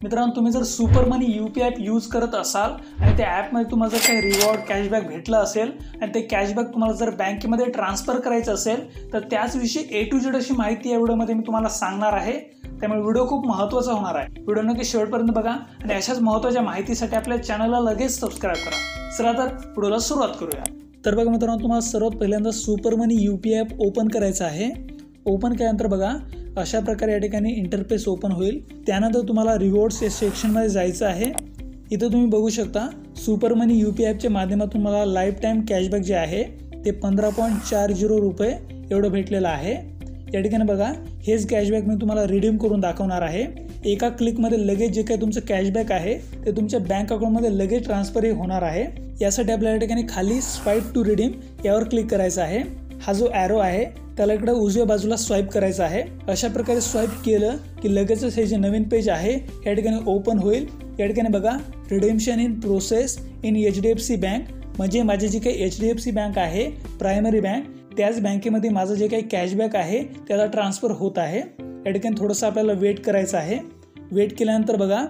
मित्रांनो, तुम्ही जर सुपर मनी UPI ॲप यूज करत असाल आणि त्या ॲपमध्ये तुम्हाला जर काही रिवॉर्ड कॅशबॅक भेटलं असेल आणि ते कॅशबॅक तुम्हाला जर बँकेमध्ये ट्रान्सफर करायचं असेल तर त्याचविषयी A to Z अशी माहिती या व्हिडिओमध्ये मी तुम्हाला सांगणार आहे। त्यामुळे व्हिडिओ खूप महत्त्वाचा होणार आहे। व्हिडिओ नक्की शेवटपर्यंत बघा आणि अशाच महत्त्वाच्या माहितीसाठी आपल्या चॅनलला लगेच सबस्क्राइब करा। चला तर व्हिडिओला सुरुवात करूया। तर बघा मित्रांनो, तुम्हाला सर्वात पहिल्यांदा सुपर मनी UPI ॲप ओपन करायचं आहे। ओपन केल्यानंतर बघा अशा प्रकारे या ठिकाणी इंटरफेस ओपन होईल। त्यानंतर तुम्हाला रिवॉर्ड्स या सेक्शनमध्ये जायचं आहे। इथं तुम्ही बघू शकता सुपर मनी UPI ॲपच्या माध्यमातून मला लाईफ टाईम कॅशबॅक जे आहे ते 15.40 रुपये एवढं भेटलेलं आहे। या ठिकाणी बघा हेच कॅशबॅक मी तुम्हाला रिडीम करून दाखवणार आहे। एका क्लिकमध्ये लगेच जे काही तुमचं कॅशबॅक आहे ते तुमच्या बँक अकाउंटमध्ये लगेच ट्रान्सफर होणार आहे। यासाठी आपल्याला या ठिकाणी खाली स्वाईप टू रिडीम यावर क्लिक करायचं आहे। हा जो ॲरो आहे त्याला इकडे उजव्या बाजूला स्वाईप करायचा आहे। अशा प्रकारे स्वाईप केलं की लगेचच हे जे नवीन पेज आहे या ठिकाणी ओपन होईल। या ठिकाणी बघा redemption in process in HDFC bank, म्हणजे माझी जी काही HDFC बँक आहे प्रायमरी बँक, त्याच बँकेमध्ये माझं जे काही कॅशबॅक आहे त्याला ट्रान्सफर होत आहे। या ठिकाणी थोडंसं आपल्याला वेट करायचं आहे। वेट केल्यानंतर बघा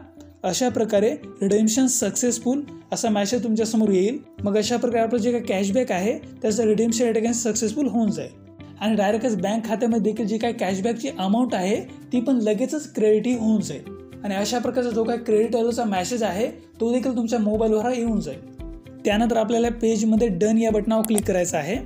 अशा प्रकारे रिडेम्पशन सक्सेसफुल असा मेसेज तुमच्यासमोर येईल। मग अशा प्रकारे आपलं जे काही कॅशबॅक आहे त्याचं रिडेम्पशन या ठिकाणी सक्सेसफुल होऊन जाईल आणि डायरेक्टच बँक खात्यामध्ये देखील जी काही कॅशबॅकची अमाऊंट आहे ती पण लगेचच क्रेडिट होऊन जाईल आणि अशा प्रकारचा जो काही क्रेडिट आल्याचा मेसेज आहे तो देखील तुमच्या मोबाईलवर येऊन जाईल। त्यानंतर आपल्याला पेजमध्ये डन या बटनावर क्लिक करायचं आहे।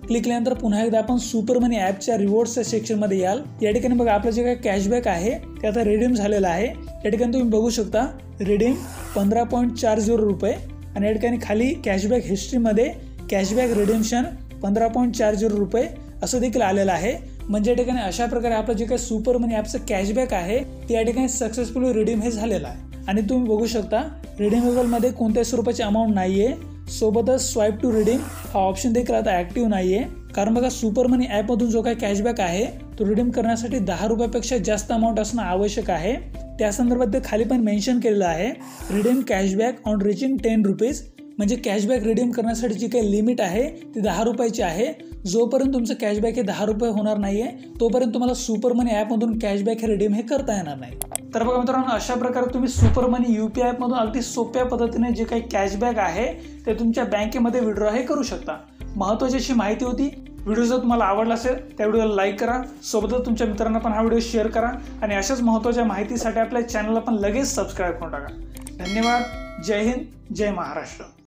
क्लिक केल्यानंतर पुन्हा एकदा आपण सुपर मनी ॲपच्या रिवॉर्ड्सच्या सेक्शनमध्ये याल। या ठिकाणी बघा आपलं जे काही कॅशबॅक आहे ते आता रिडीम झालेलं आहे। या ठिकाणी तुम्ही बघू शकता रिडीम 15.40 रुपये आणि या ठिकाणी खाली कॅशबॅक हिस्ट्रीमध्ये कॅशबॅक रिडीम्शन 15.40 रुपये असं देखील आलेलं आहे। म्हणजे या ठिकाणी अशा प्रकारे आपलं जे काही सुपर मनी ॲपचं कॅशबॅक आहे ते या ठिकाणी सक्सेसफुली रिडीम हे झालेलं आहे आणि तुम्ही बघू शकता रिडीमेबलमध्ये कोणत्याही स्वरूपाची अमाऊंट नाही आहे। सोबतच स्वाईप टू रिडीम हा ऑप्शन देखील आता ॲक्टिव्ह नाही आहे, कारण बघा सुपर मनी ॲपमधून जो काही कॅशबॅक आहे तो रिडीम करण्यासाठी 10 रुपयापेक्षा जास्त अमाऊंट असणं आवश्यक आहे। त्या संदर्भात ते खाली पण मेन्शन केलेलं आहे redeem cashback on reaching 10 rupees, म्हणजे कॅशबॅक रिडीम करण्यासाठी जी काही लिमिट आहे ती 10 रुपयाची आहे। जोपर्यंत तुमचं कॅशबॅक हे 10 रुपये होणार नाहीये तोपर्यंत तुम्हाला सुपर मनी ॲपमधून कॅशबॅक हे रिडीम हे करता येणार नाही। तर बघा मित्रांनो, अशा प्रकारे तुम्ही सुपर मनी UPI ॲपमधून अगदी सोप्या पद्धतीने जे काही कॅशबॅक आहे ते तुमच्या बँकेमध्ये विड्रॉ हे करू शकता। महत्त्वाची अशी माहिती होती। व्हिडिओ जर तुम्हाला आवडला असेल त्या व्हिडिओला लाईक करा, सोबतच तुमच्या मित्रांना पण हा व्हिडिओ शेअर करा आणि अशाच महत्त्वाच्या माहितीसाठी आपल्या चॅनलला पण लगेच सबस्क्राईब करून टाका। धन्यवाद। जय हिंद, जय महाराष्ट्र।